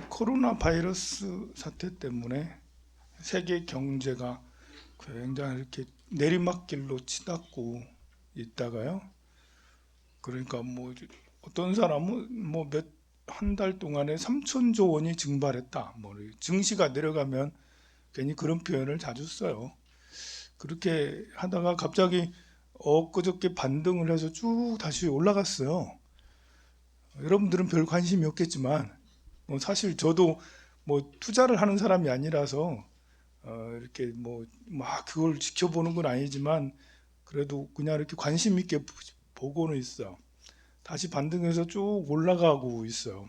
코로나 바이러스 사태 때문에 세계 경제가 굉장히 이렇게 내리막길로 치닫고 있다가요. 그러니까 뭐 어떤 사람은 뭐 몇 한 달 동안에 3천조 원이 증발했다. 뭐 증시가 내려가면 괜히 그런 표현을 자주 써요. 그렇게 하다가 갑자기 엊그저께 반등을 해서 쭉 다시 올라갔어요. 여러분들은 별 관심이 없겠지만 뭐 사실 저도 뭐 투자를 하는 사람이 아니라서 이렇게 뭐 막 그걸 지켜보는 건 아니지만 그래도 그냥 이렇게 관심 있게 보고는 있어요. 다시 반등해서 쭉 올라가고 있어요.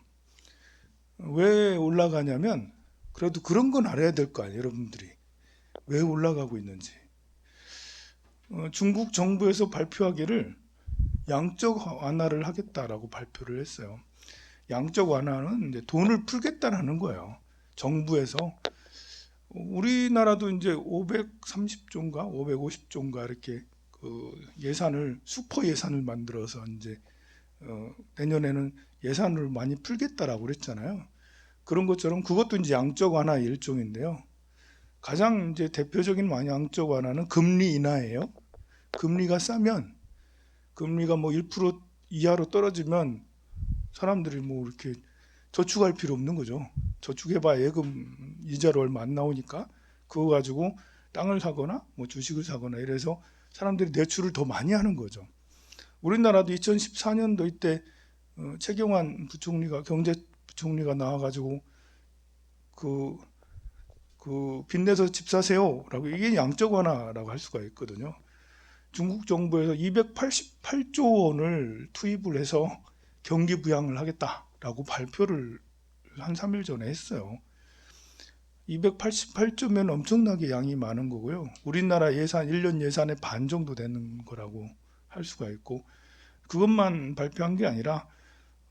왜 올라가냐면 그래도 그런 건 알아야 될 거 아니에요, 여러분들이. 왜 올라가고 있는지. 중국 정부에서 발표하기를 양적 완화를 하겠다라고 발표를 했어요. 양적 완화는 이제 돈을 풀겠다는 거예요. 정부에서 우리나라도 이제 530조인가 550조인가 이렇게 그 예산을 슈퍼 예산을 만들어서 이제 내년에는 예산을 많이 풀겠다라고 그랬잖아요. 그런 것처럼 그것도 이제 양적 완화 일종인데요. 가장 이제 대표적인 양적 완화는 금리 인하예요. 금리가 싸면 금리가 뭐 1% 이하로 떨어지면 사람들이 뭐 이렇게 저축할 필요 없는 거죠. 저축해봐야 예금 이자로 얼마 안 나오니까 그거 가지고 땅을 사거나 뭐 주식을 사거나 이래서 사람들이 대출을 더 많이 하는 거죠. 우리나라도 2014년도 이때 최경환 부총리가 경제부총리가 나와가지고 그, 그 빚내서 집 사세요라고 이게 양적 완화라고 할 수가 있거든요. 중국 정부에서 288조 원을 투입을 해서 경기 부양을 하겠다라고 발표를 한 3일 전에 했어요. 288조면 엄청나게 양이 많은 거고요. 우리나라 예산 1년 예산의 반 정도 되는 거라고 할 수가 있고 그것만 발표한 게 아니라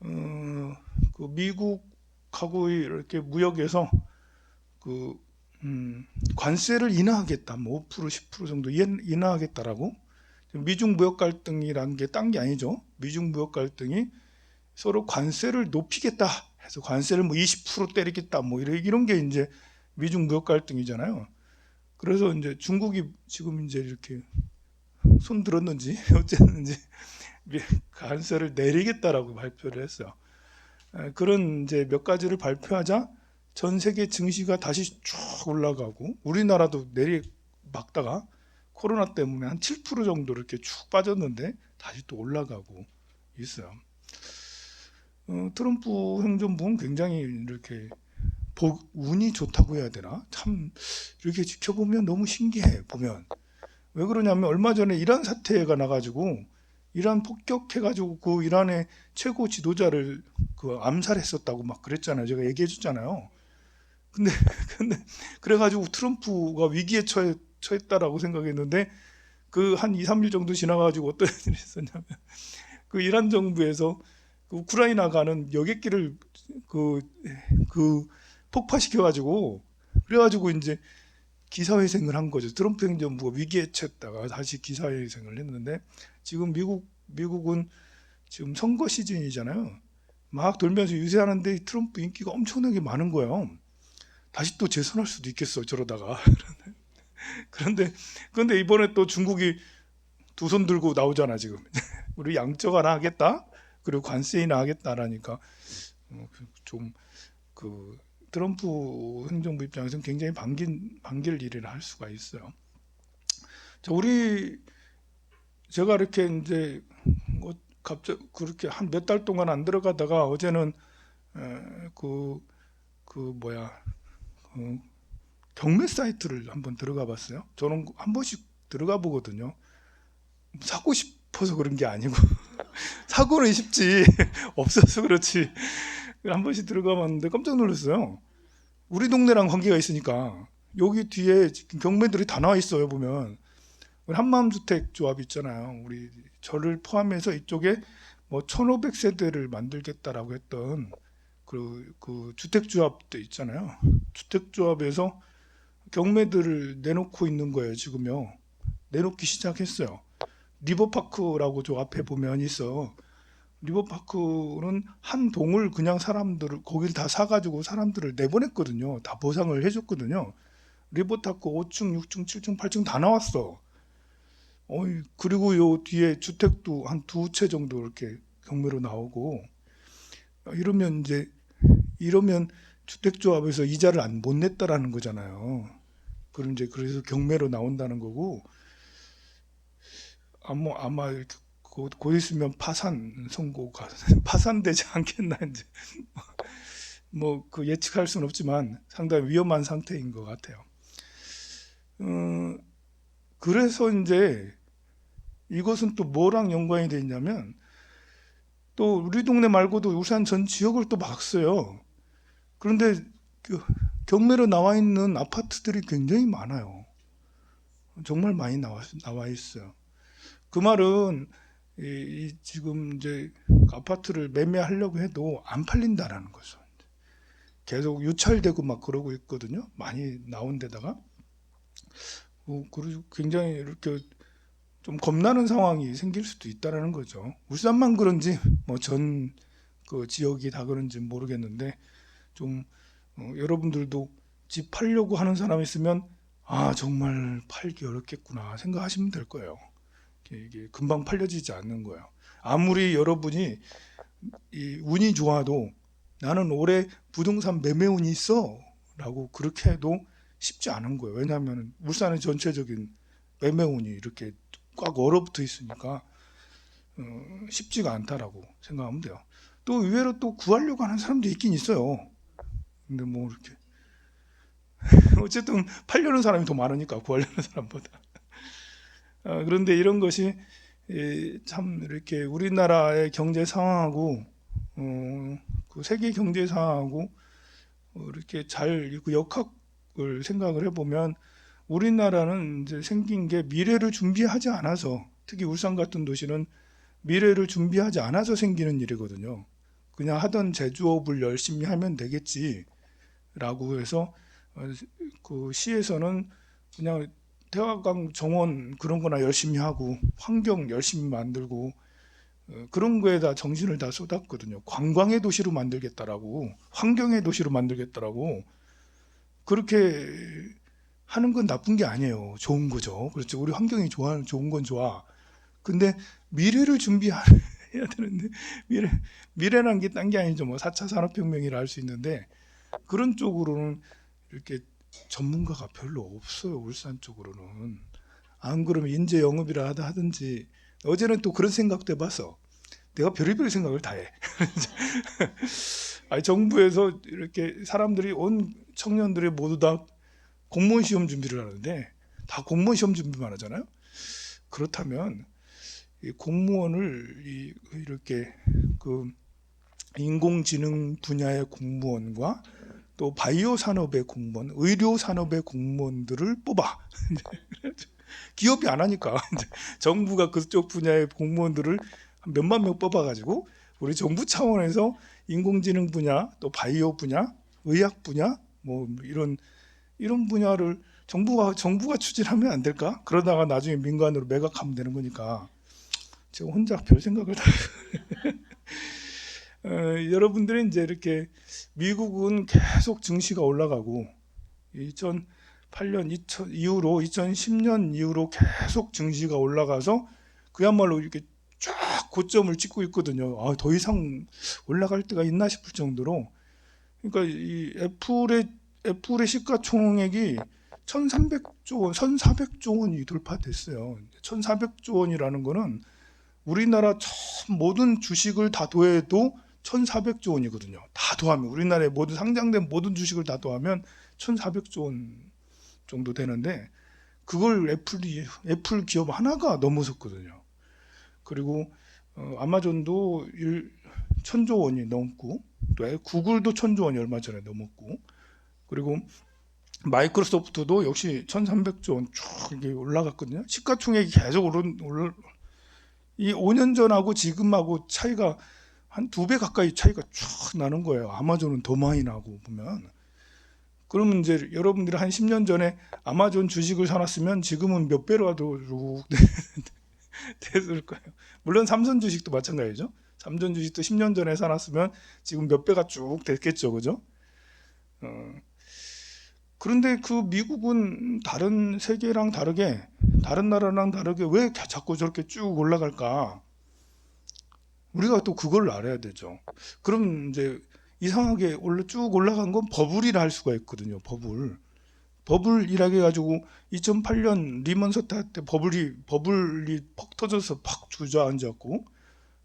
그 미국하고 이렇게 무역에서 그 관세를 인하하겠다, 뭐 5% 10% 정도 인하하겠다라고. 미중 무역 갈등이라는 게 딴 게 아니죠. 미중 무역 갈등이 서로 관세를 높이겠다 해서 관세를 뭐 20% 때리겠다 뭐 이런 게 이제 미중 무역 갈등이잖아요. 그래서 이제 중국이 지금 이제 이렇게 손 들었는지 어쨌는지 관세를 내리겠다라고 발표를 했어요. 그런 이제 몇 가지를 발표하자 전 세계 증시가 다시 쭉 올라가고 우리나라도 내리막다가 코로나 때문에 한 7% 정도 이렇게 쭉 빠졌는데 다시 또 올라가고 있어요. 트럼프 행정부는 굉장히 이렇게 운이 좋다고 해야 되나? 참 이렇게 지켜보면 너무 신기해 보면. 왜 그러냐면 얼마 전에 이란 사태가 나가지고 이란 폭격해가지고 그 이란의 최고 지도자를 그 암살했었다고 막 그랬잖아요. 제가 얘기해줬잖아요. 근데 근데 그래가지고 트럼프가 위기에 처했다라고 생각했는데 그 한 2, 3일 정도 지나가지고 어떤 일이 있었냐면 그 이란 정부에서 그 우크라이나 가는 여객기를 그, 그 폭파시켜가지고 그래가지고 이제 기사회생을 한 거죠. 트럼프 행정부가 위기에 처했다가 다시 기사회생을 했는데 지금 미국은 지금 선거 시즌이잖아요. 막 돌면서 유세하는데 트럼프 인기가 엄청나게 많은 거예요. 다시 또 재선할 수도 있겠어 저러다가. 그런데 이번에 또 중국이 두 손 들고 나오잖아 지금. 우리 양적 하나 하겠다. 그리고 관세 인하 하겠다라니까 좀그 트럼프 행정부 입장에서는 굉장히 반길 일이라 할 수가 있어요. 자, 제가 이렇게 이제 뭐 갑자기 그렇게 한 몇 달 동안 안 들어가다가 어제는 그, 그 뭐야 그 경매 사이트를 한번 들어가 봤어요. 저는 한 번씩 들어가 보거든요. 사고 싶어서 그런 게 아니고 사고는 쉽지 없어서 그렇지. 한 번씩 들어가 봤는데 깜짝 놀랐어요. 우리 동네랑 관계가 있으니까 여기 뒤에 경매들이 다 나와 있어요. 보면 우리 한마음주택 조합 있잖아요. 우리 저를 포함해서 이쪽에 뭐 1,500세대를 만들겠다라고 했던 그 주택조합도 있잖아요. 주택조합에서 경매들을 내놓고 있는 거예요. 지금요. 내놓기 시작했어요. 리버파크라고 저 앞에 보면 있어. 리버파크는 한 동을 그냥 사람들을 거기를 다 사가지고 사람들을 내보냈거든요. 다 보상을 해줬거든요. 리버파크 5층, 6층, 7층, 8층 다 나왔어. 그리고 요 뒤에 주택도 한 두 채 정도 이렇게 경매로 나오고 이러면 이제 이러면 주택조합에서 이자를 못 냈다라는 거잖아요. 그럼 이제 그래서 경매로 나온다는 거고 아마 이렇게 곧 있으면 파산 선고가 파산되지 않겠나 이제 뭐 그 예측할 수는 없지만 상당히 위험한 상태인 것 같아요. 그래서 이제 이것은 또 뭐랑 연관이 돼 있냐면 또 우리 동네 말고도 울산 전 지역을 또 막어요. 그런데 그 경매로 나와 있는 아파트들이 굉장히 많아요. 정말 많이 나와 있어요. 그 말은 지금 이제 아파트를 매매하려고 해도 안 팔린다라는 거죠. 계속 유찰되고 막 그러고 있거든요. 많이 나온 데다가 그리고 굉장히 이렇게 좀 겁나는 상황이 생길 수도 있다라는 거죠. 울산만 그런지 뭐 전 그 지역이 다 그런지 모르겠는데 좀 여러분들도 집 팔려고 하는 사람 있으면 정말 팔기 어렵겠구나 생각하시면 될 거예요. 이게 금방 팔려지지 않는 거예요. 아무리 여러분이 이 운이 좋아도 나는 올해 부동산 매매 운이 있어 라고 그렇게 해도 쉽지 않은 거예요. 왜냐하면 울산의 전체적인 매매 운이 이렇게 꽉 얼어붙어 있으니까 쉽지가 않다라고 생각하면 돼요. 또 의외로 또 구하려고 하는 사람도 있긴 있어요. 근데 뭐 이렇게 어쨌든 팔려는 사람이 더 많으니까 구하려는 사람보다. 그런데 이런 것이 참 이렇게 우리나라의 경제 상황하고 그 세계 경제 상황하고 이렇게 잘 그 역학을 생각을 해보면 우리나라는 이제 생긴 게 미래를 준비하지 않아서 특히 울산 같은 도시는 미래를 준비하지 않아서 생기는 일이거든요. 그냥 하던 제조업을 열심히 하면 되겠지라고 해서 그 시에서는 그냥 태화강 정원 그런 거나 열심히 하고 환경 열심히 만들고 그런 거에다 정신을 다 쏟았거든요. 관광의 도시로 만들겠다라고 환경의 도시로 만들겠다라고 그렇게 하는 건 나쁜 게 아니에요. 좋은 거죠. 그렇죠. 우리 환경이 좋은 건 좋아. 근데 미래를 준비해야 되는데 미래란 게 딴 게 아니죠. 뭐 4차 산업혁명이라 할 수 있는데 그런 쪽으로는 이렇게 전문가가 별로 없어요. 울산 쪽으로는. 안 그러면 인재 영업이라 하든지 어제는 또 그런 생각도 해봤어. 내가 별의별 생각을 다 해. 정부에서 이렇게 사람들이 온 청년들이 모두 다 공무원 시험 준비를 하는데 다 공무원 시험 준비만 하잖아요. 그렇다면 이 공무원을 이렇게 그 인공지능 분야의 공무원과 또 바이오 산업의 공무원, 의료 산업의 공무원들을 뽑아. 기업이 안 하니까 정부가 그쪽 분야의 공무원들을 한 몇만 명 뽑아가지고 우리 정부 차원에서 인공지능 분야, 또 바이오 분야, 의학 분야, 뭐 이런 분야를 정부가 추진하면 안 될까? 그러다가 나중에 민간으로 매각하면 되는 거니까 제가 혼자 별 생각을 다. 여러분들이 이제 이렇게 미국은 계속 증시가 올라가고 2008년 이후로 2010년 이후로 계속 증시가 올라가서 그야말로 이렇게 쫙 고점을 찍고 있거든요. 더 이상 올라갈 때가 있나 싶을 정도로. 그러니까 이 애플의 시가총액이 1,300조 원, 1,400조 원이 돌파됐어요. 1,400조 원이라는 거는 우리나라 모든 주식을 다 더해도 1,400조 원이거든요. 다 더하면 우리나라에 모든 상장된 모든 주식을 다 더하면 1,400조 원 정도 되는데 그걸 애플 기업 하나가 넘어섰거든요. 그리고 아마존도 1,000조 원이 넘고 또 구글도 1,000조 원이 얼마 전에 넘었고 그리고 마이크로소프트도 역시 1,300조 원 쭉 이게 올라갔거든요. 시가총액이 계속 이 5년 전하고 지금하고 차이가 한 2배 가까이 차이가 쭉 나는 거예요. 아마존은 더 많이 나고 보면. 그러면 이제 여러분들이 한 10년 전에 아마존 주식을 사놨으면 지금은 몇 배라도 됐을 거예요. 물론 삼성 주식도 마찬가지죠. 삼전 주식도 10년 전에 사놨으면 지금 몇 배가 쭉 됐겠죠, 그죠? 어, 그런데 그 미국은 다른 세계랑 다르게, 다른 나라랑 다르게 왜 자꾸 저렇게 쭉 올라갈까? 우리가 또 그걸 알아야 되죠. 그럼 이제 이상하게 쭉 올라간 건 버블이라 할 수가 있거든요. 버블이라게 해가지고 2008년 리먼 사태 때 버블이 퍽 터져서 팍 주저앉았고,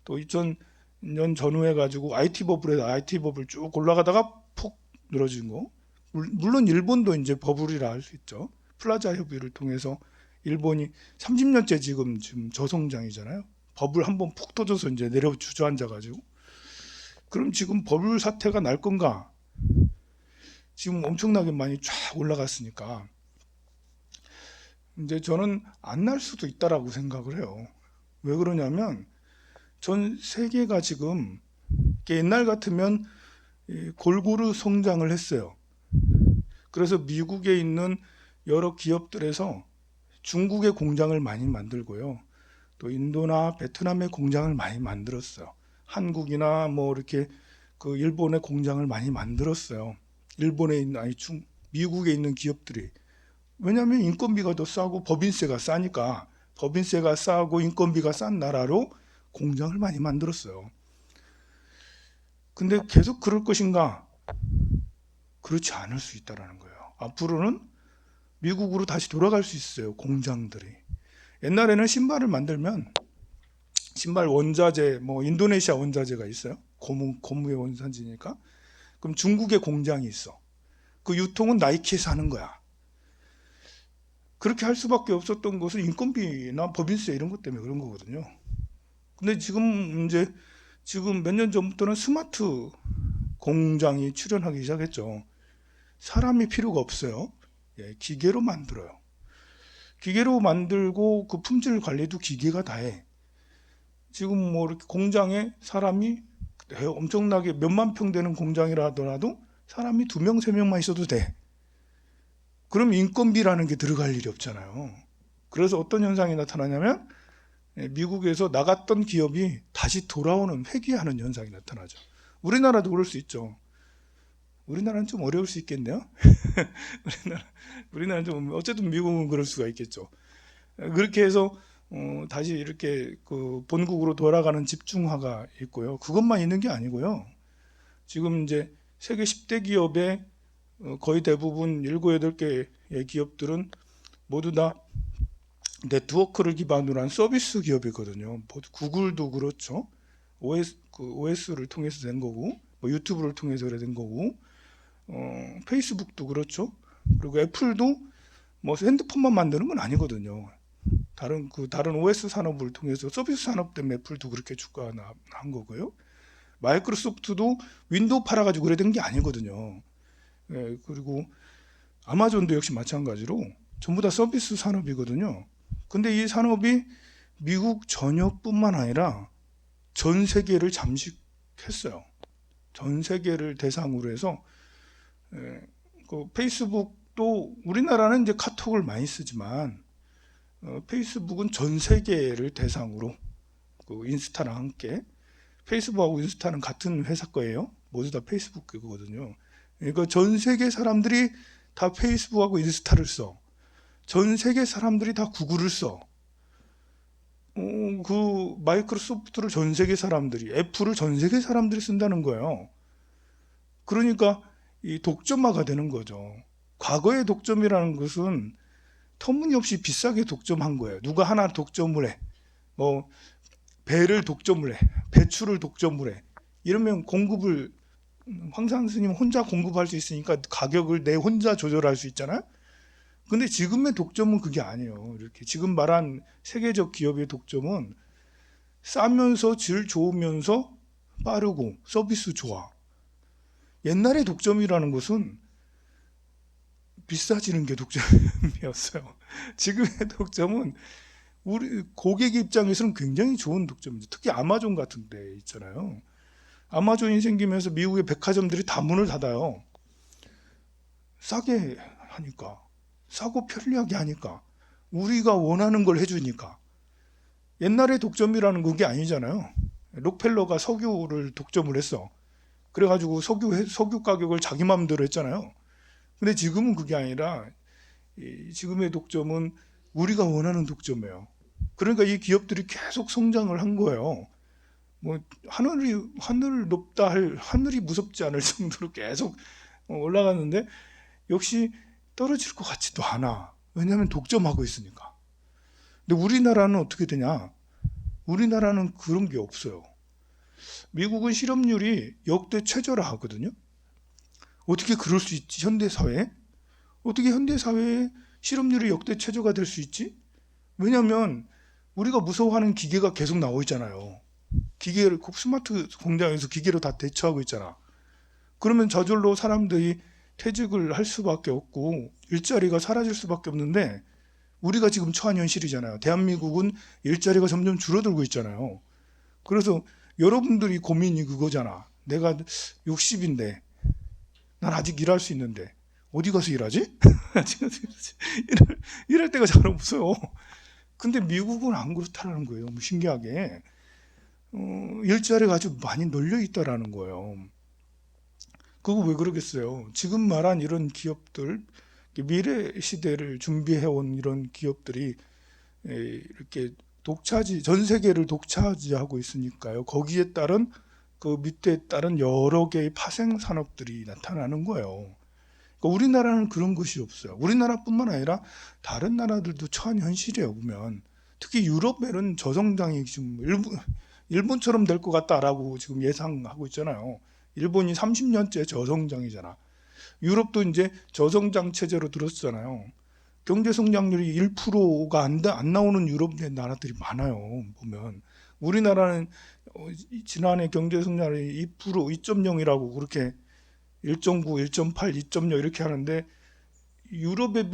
또 2000년 전후해 가지고 IT 버블 쭉 올라가다가 폭 늘어진 거. 물론 일본도 이제 버블이라 할 수 있죠. 플라자 협의를 통해서 일본이 30년째 지금 저성장이잖아요. 버블 한번 푹 터져서 이제 내려 주저앉아 가지고. 그럼 지금 버블 사태가 날 건가? 지금 엄청나게 많이 쫙 올라갔으니까 이제 저는 안 날 수도 있다라고 생각을 해요. 왜 그러냐면 전 세계가 지금 옛날 같으면 골고루 성장을 했어요. 그래서 미국에 있는 여러 기업들에서 중국의 공장을 많이 만들고요. 또 인도나 베트남의 공장을 많이 만들었어요. 한국이나 뭐 이렇게 그 일본의 공장을 많이 만들었어요. 일본에 있는 미국에 있는 기업들이. 왜냐하면 인건비가 더 싸고 법인세가 싸니까, 법인세가 싸고 인건비가 싼 나라로 공장을 많이 만들었어요. 근데 계속 그럴 것인가? 그렇지 않을 수 있다라는 거예요. 앞으로는 미국으로 다시 돌아갈 수 있어요. 공장들이. 옛날에는 신발을 만들면 신발 원자재, 뭐 인도네시아 원자재가 있어요. 고무의 원산지니까. 그럼 중국에 공장이 있어. 그 유통은 나이키에서 하는 거야. 그렇게 할 수밖에 없었던 것은 인건비나 법인세 이런 것 때문에 그런 거거든요. 근데 지금 몇 년 전부터는 스마트 공장이 출현하기 시작했죠. 사람이 필요가 없어요. 예, 기계로 만들어요. 기계로 만들고 그 품질 관리도 기계가 다 해. 지금 뭐 이렇게 공장에 사람이 엄청나게 몇만 평 되는 공장이라 하더라도 사람이 2명, 3명만 있어도 돼. 그럼 인건비라는 게 들어갈 일이 없잖아요. 그래서 어떤 현상이 나타나냐면 미국에서 나갔던 기업이 다시 돌아오는 회귀하는 현상이 나타나죠. 우리나라도 그럴 수 있죠. 우리나라는 좀 어려울 수 있겠네요. 우리나라는 좀 어쨌든 미국은 그럴 수가 있겠죠. 그렇게 해서 다시 이렇게 그 본국으로 돌아가는 집중화가 있고요. 그것만 있는 게 아니고요. 지금 이제 세계 10대 기업의 거의 대부분 7, 8개의 기업들은 모두 다 네트워크를 기반으로 한 서비스 기업이거든요. 구글도 그렇죠. OS를 통해서 된 거고, 뭐 유튜브를 통해서 된 거고, 페이스북도 그렇죠. 그리고 애플도 뭐 핸드폰만 만드는 건 아니거든요. 다른 OS 산업을 통해서 서비스 산업 때문에 애플도 그렇게 주가가 난 거고요. 마이크로소프트도 윈도우 팔아가지고 그래 된 게 아니거든요. 예, 그리고 아마존도 역시 마찬가지로 전부 다 서비스 산업이거든요. 근데 이 산업이 미국 전역뿐만 아니라 전 세계를 잠식했어요. 전 세계를 대상으로 해서 그 페이스북도 우리나라는 이제 카톡을 많이 쓰지만 페이스북은 전 세계를 대상으로 그 인스타랑 함께 페이스북하고 인스타는 같은 회사 거예요. 모두 다 페이스북 거거든요. 그러니까 전 세계 사람들이 다 페이스북하고 인스타를 써. 전 세계 사람들이 다 구글을 써. 그 마이크로소프트를 전 세계 사람들이, 애플을 전 세계 사람들이 쓴다는 거예요. 그러니까 이 독점화가 되는 거죠. 과거의 독점이라는 것은 터무니없이 비싸게 독점한 거예요. 누가 하나 독점을 해. 뭐 배를 독점을 해. 배추를 독점을 해. 이러면 황산 스님 혼자 공급할 수 있으니까 가격을 내 혼자 조절할 수 있잖아요. 근데 지금의 독점은 그게 아니에요. 이렇게 지금 말한 세계적 기업의 독점은 싸면서 질 좋으면서 빠르고 서비스 좋아. 옛날의 독점이라는 것은 비싸지는 게 독점이었어요. 지금의 독점은 우리 고객 입장에서는 굉장히 좋은 독점이죠. 특히 아마존 같은 데 있잖아요. 아마존이 생기면서 미국의 백화점들이 다 문을 닫아요. 싸게 하니까. 싸고 편리하게 하니까. 우리가 원하는 걸 해주니까. 옛날에 독점이라는 그게 아니잖아요. 록펠러가 석유를 독점을 했어. 그래가지고 석유 가격을 자기 마음대로 했잖아요. 근데 지금은 그게 아니라 지금의 독점은 우리가 원하는 독점이에요. 그러니까 이 기업들이 계속 성장을 한 거예요. 뭐 하늘 높다 할 하늘이 무섭지 않을 정도로 계속 올라갔는데 역시 떨어질 것 같지도 않아. 왜냐하면 독점하고 있으니까. 근데 우리나라는 어떻게 되냐? 우리나라는 그런 게 없어요. 미국은 실업률이 역대 최저라 하거든요. 어떻게 그럴 수 있지? 현대 사회에? 어떻게 현대 사회에 실업률이 역대 최저가 될 수 있지? 왜냐하면 우리가 무서워하는 기계가 계속 나오고 있잖아요. 기계를 스마트 공장에서 기계로 다 대처하고 있잖아. 그러면 저절로 사람들이 퇴직을 할 수밖에 없고 일자리가 사라질 수밖에 없는데 우리가 지금 처한 현실이잖아요. 대한민국은 일자리가 점점 줄어들고 있잖아요. 그래서 여러분들이 고민이 그거잖아. 내가 60인데 난 아직 일할 수 있는데 어디 가서 일하지? 이럴 때가 잘 없어요. 근데 미국은 안 그렇다라는 거예요. 신기하게. 일자리가 아주 많이 널려 있다라는 거예요. 그거 왜 그러겠어요? 지금 말한 이런 기업들, 미래 시대를 준비해온 이런 기업들이 이렇게 전 세계를 독차지하고 있으니까요. 거기에 따른 그 밑에 따른 여러 개의 파생 산업들이 나타나는 거예요. 그러니까 우리나라는 그런 것이 없어요. 우리나라뿐만 아니라 다른 나라들도 처한 현실이에요. 보면 특히 유럽에는 저성장이 지금 일본처럼 될 것 같다라고 지금 예상하고 있잖아요. 일본이 30년째 저성장이잖아. 유럽도 이제 저성장 체제로 들었잖아요. 경제 성장률이 1%가 안 나오는 유럽 나라들이 많아요. 보면 우리나라는 지난해 경제 성장률이 2%, 2.0이라고 그렇게 1.9, 1.8, 2.0 이렇게 하는데 유럽에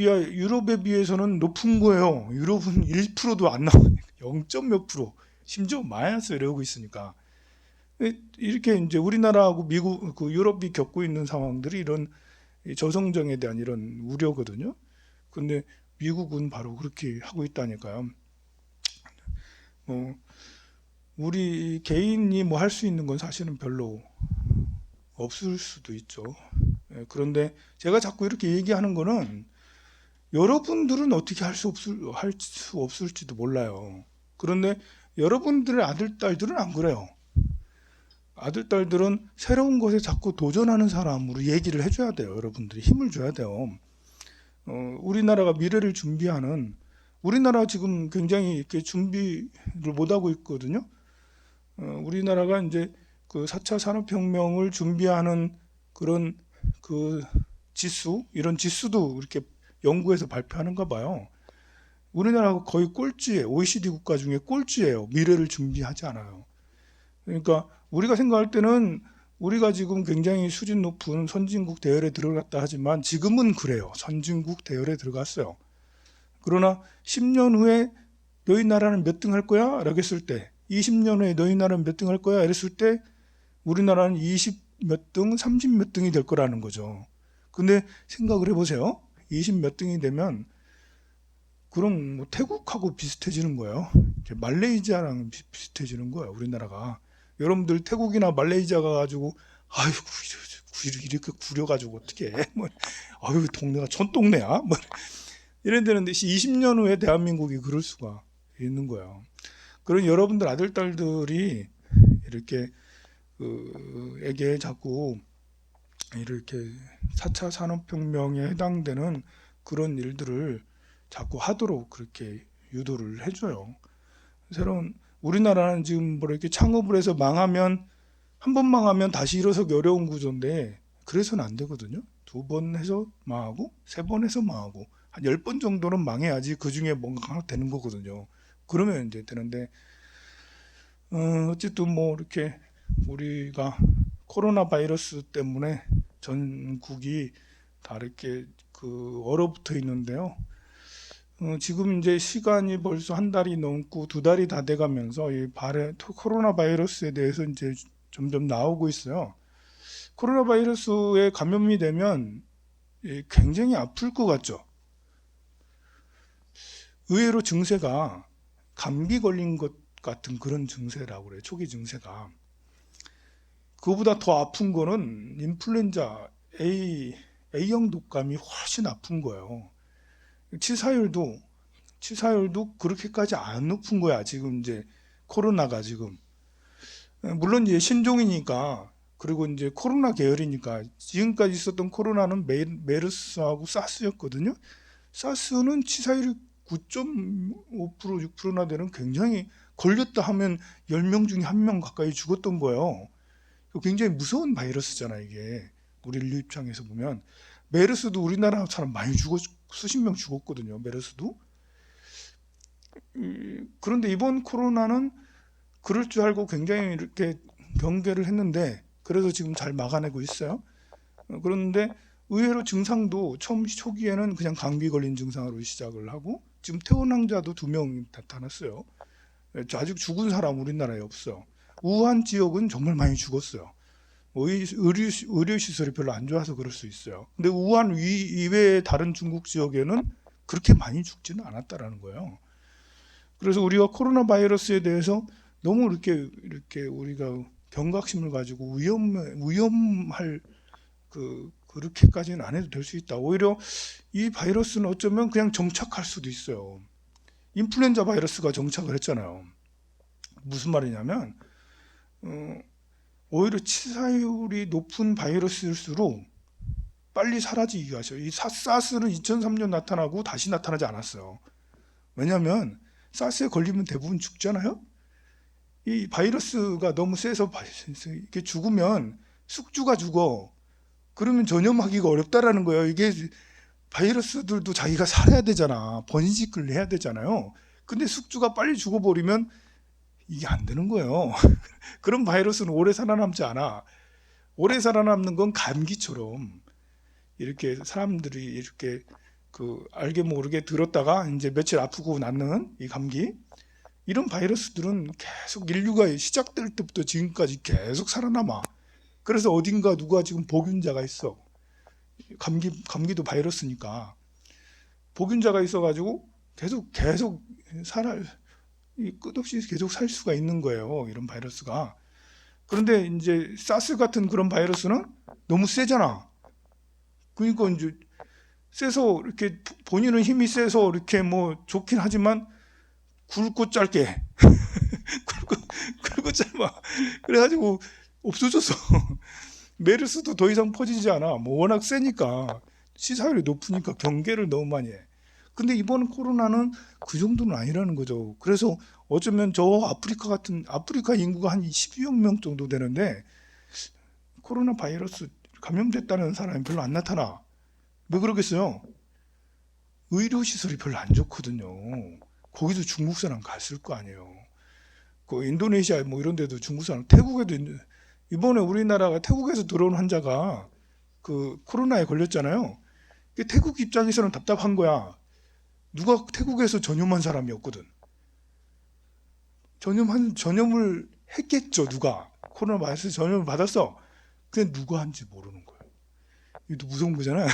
비해서는 높은 거예요. 유럽은 1%도 안 나오니까 0. 몇 프로, 심지어 마이너스 이러고 있으니까 이렇게 이제 우리나라하고 미국, 그 유럽이 겪고 있는 상황들이 이런 저성장에 대한 이런 우려거든요. 근데 미국은 바로 그렇게 하고 있다니까요. 우리 개인이 뭐 할 수 있는 건 사실은 별로 없을 수도 있죠. 그런데 제가 자꾸 이렇게 얘기하는 거는 여러분들은 어떻게 할 수 없을지도 몰라요. 그런데 여러분들의 아들, 딸들은 안 그래요. 아들, 딸들은 새로운 것에 자꾸 도전하는 사람으로 얘기를 해줘야 돼요. 여러분들이 힘을 줘야 돼요. 우리나라가 미래를 준비하는, 우리나라 지금 굉장히 이렇게 준비를 못하고 있거든요. 우리나라가 이제 그 4차 산업혁명을 준비하는 그런 그 이런 지수도 이렇게 연구해서 발표하는가 봐요. 우리나라가 거의 꼴찌예요. OECD 국가 중에 꼴찌예요. 미래를 준비하지 않아요. 그러니까 우리가 생각할 때는 우리가 지금 굉장히 수준 높은 선진국 대열에 들어갔다 하지만 지금은 그래요. 선진국 대열에 들어갔어요. 그러나 10년 후에 너희 나라는 몇 등 할 거야? 라고 했을 때 20년 후에 너희 나라는 몇 등 할 거야? 이랬을 때 우리나라는 20 몇 등, 30 몇 등이 될 거라는 거죠. 근데 생각을 해보세요. 20 몇 등이 되면 그럼 뭐 태국하고 비슷해지는 거예요. 말레이시아랑 비슷해지는 거예요. 우리나라가. 여러분들 태국이나 말레이시아 가가지고 아이고 이렇게 구려가지고 어떻게 해? 뭐, 아유 동네가 촌동네야? 뭐 이런 데는 20년 후에 대한민국이 그럴 수가 있는 거예요. 그런 여러분들 아들 딸들이 이렇게 에게 자꾸 이렇게 4차 산업혁명에 해당되는 그런 일들을 자꾸 하도록 그렇게 유도를 해줘요. 새로운 우리나라는 지금 뭐 이렇게 창업을 해서 한 번 망하면 다시 일어서기 어려운 구조인데 그래서는 안 되거든요. 2번 해서 망하고 3번 해서 망하고 한 10번 정도는 망해야지 그 중에 뭔가 하나 되는 거거든요. 그러면 이제 되는데 어쨌든 뭐 이렇게 우리가 코로나 바이러스 때문에 전국이 다 이렇게 얼어붙어 있는데요. 지금 이제 시간이 벌써 한 달이 넘고 2달이 다 돼가면서 이 코로나 바이러스에 대해서 이제 점점 나오고 있어요. 코로나 바이러스에 감염이 되면 굉장히 아플 것 같죠. 의외로 증세가 감기 걸린 것 같은 그런 증세라고 그래요. 초기 증세가. 그거보다 더 아픈 거는 인플루엔자 A형 독감이 훨씬 아픈 거예요. 치사율도 그렇게까지 안 높은 거야. 지금 이제 코로나가 지금 물론 이제 신종이니까 그리고 이제 코로나 계열이니까 지금까지 있었던 코로나는 메르스하고 사스였거든요. 사스는 치사율이 9.5% 6%나 되는 굉장히 걸렸다 하면 10명 중에 1명 가까이 죽었던 거예요. 굉장히 무서운 바이러스잖아 이게. 우리 인류 입장에서 보면 메르스도 우리나라처럼 많이 수십 명 죽었거든요. 메르스도. 그런데 이번 코로나는 그럴 줄 알고 굉장히 이렇게 경계를 했는데 그래서 지금 잘 막아내고 있어요. 그런데 의외로 증상도 처음 초기에는 그냥 감기 걸린 증상으로 시작을 하고 지금 퇴원한 자도 2명 나타났어요. 아직 죽은 사람 우리나라에 없어. 우한 지역은 정말 많이 죽었어요. 의료 시설이 별로 안 좋아서 그럴 수 있어요. 근데 우한 이외의 다른 중국 지역에는 그렇게 많이 죽지는 않았다라는 거예요. 그래서 우리가 코로나 바이러스에 대해서 너무 이렇게 우리가 경각심을 가지고 위험할 그렇게까지는 안 해도 될 수 있다. 오히려 이 바이러스는 어쩌면 그냥 정착할 수도 있어요. 인플루엔자 바이러스가 정착을 했잖아요. 무슨 말이냐면 오히려 치사율이 높은 바이러스일수록 빨리 사라지기가 하죠. 이 사스는 2003년 나타나고 다시 나타나지 않았어요. 왜냐하면 사스에 걸리면 대부분 죽잖아요. 이 바이러스가 너무 세서 이렇게 죽으면 숙주가 죽어. 그러면 전염하기가 어렵다라는 거예요. 이게 바이러스들도 자기가 살아야 되잖아. 번식을 해야 되잖아요. 근데 숙주가 빨리 죽어버리면 이게 안 되는 거예요. 그런 바이러스는 오래 살아남지 않아. 오래 살아남는 건 감기처럼 이렇게 사람들이 이렇게 알게 모르게 들었다가 이제 며칠 아프고 낫는 이 감기, 이런 바이러스들은 계속 인류가 시작될 때부터 지금까지 계속 살아남아. 그래서 어딘가 누가 지금 복균자가 있어. 감기도 바이러스니까 복균자가 있어가지고 계속 끝없이 계속 살 수가 있는 거예요. 이런 바이러스가. 그런데 이제 사스 같은 그런 바이러스는 너무 세잖아. 그러니까 이제 세서 이렇게 본인은 힘이 세서 이렇게 뭐 좋긴 하지만 굵고 짧게 굵고 짧아. 그래가지고 없어졌어. 메르스도 더 이상 퍼지지 않아. 뭐 워낙 세니까 치사율이 높으니까 경계를 너무 많이 해. 근데 이번 코로나는 그 정도는 아니라는 거죠. 그래서 어쩌면 저 아프리카 인구가 한 12억 명 정도 되는데 코로나 바이러스 감염됐다는 사람이 별로 안 나타나. 왜 그러겠어요? 의료 시설이 별로 안 좋거든요. 거기도 중국 사람 갔을 거 아니에요. 그 인도네시아 뭐 이런 데도 중국 사람, 태국에도 이번에 우리나라가 태국에서 들어온 환자가 그 코로나에 걸렸잖아요. 태국 입장에서는 답답한 거야. 누가 태국에서 전염한 사람이었거든. 전염을 했겠죠, 누가. 코로나 바이러스 전염을 받았어. 근데 누가 한지 모르는 거예요. 이것도 무서운 거잖아.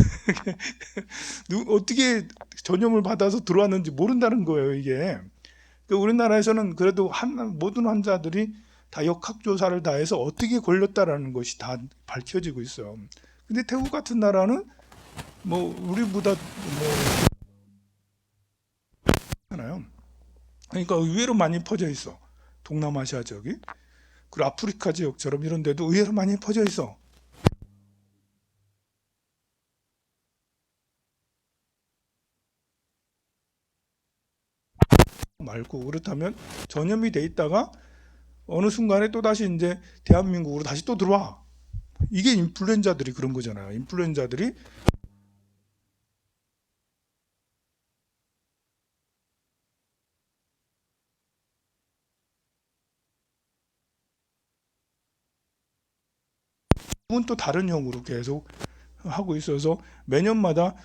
어떻게 전염을 받아서 들어왔는지 모른다는 거예요, 이게. 우리나라에서는 그래도 모든 환자들이 다 역학조사를 다 해서 어떻게 걸렸다라는 것이 다 밝혀지고 있어요. 근데 태국 같은 나라는 뭐 우리보다 뭐 하나요? 그러니까 의외로 많이 퍼져 있어. 동남아시아 지역이. 그리고 아프리카 지역처럼 이런 데도 의외로 많이 퍼져 있어. 말고 그렇다면 전염이 돼 있다가 어느 순간에 또 다시 이제 대한민국으로 다시 또 들어와. 이게 인플루엔자들이 그런 거잖아요. 인플루엔자들이 또 다른 형으로 계속 하고 있어서 매년마다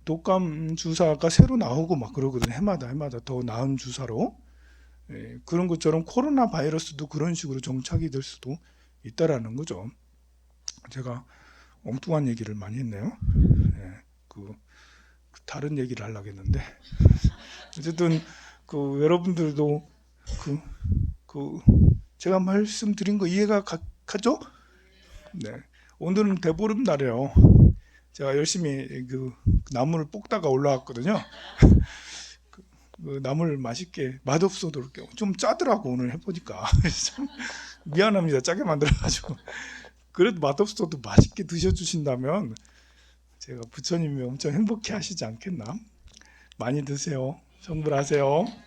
독감 주사가 새로 나오고 막 그러거든요. 해마다 더 나은 주사로. 그런 것처럼 코로나 바이러스도 그런 식으로 정착이 될 수도 있다라는 거죠. 제가 엉뚱한 얘기를 많이 했네요. 다른 얘기를 하려고 했는데 어쨌든 여러분들도 그, 그 제가 말씀드린 거 이해가 가죠? 네. 오늘은 대보름 날이에요. 제가 열심히 그 나무를 뽑다가 올라왔거든요. 그 나물 맛있게 맛없어도 이렇게 좀 짜더라고 오늘 해보니까 참 미안합니다. 짜게 만들어가지고 그래도 맛없어도 맛있게 드셔주신다면 제가 부처님이 엄청 행복해 하시지 않겠나? 많이 드세요. 성불하세요.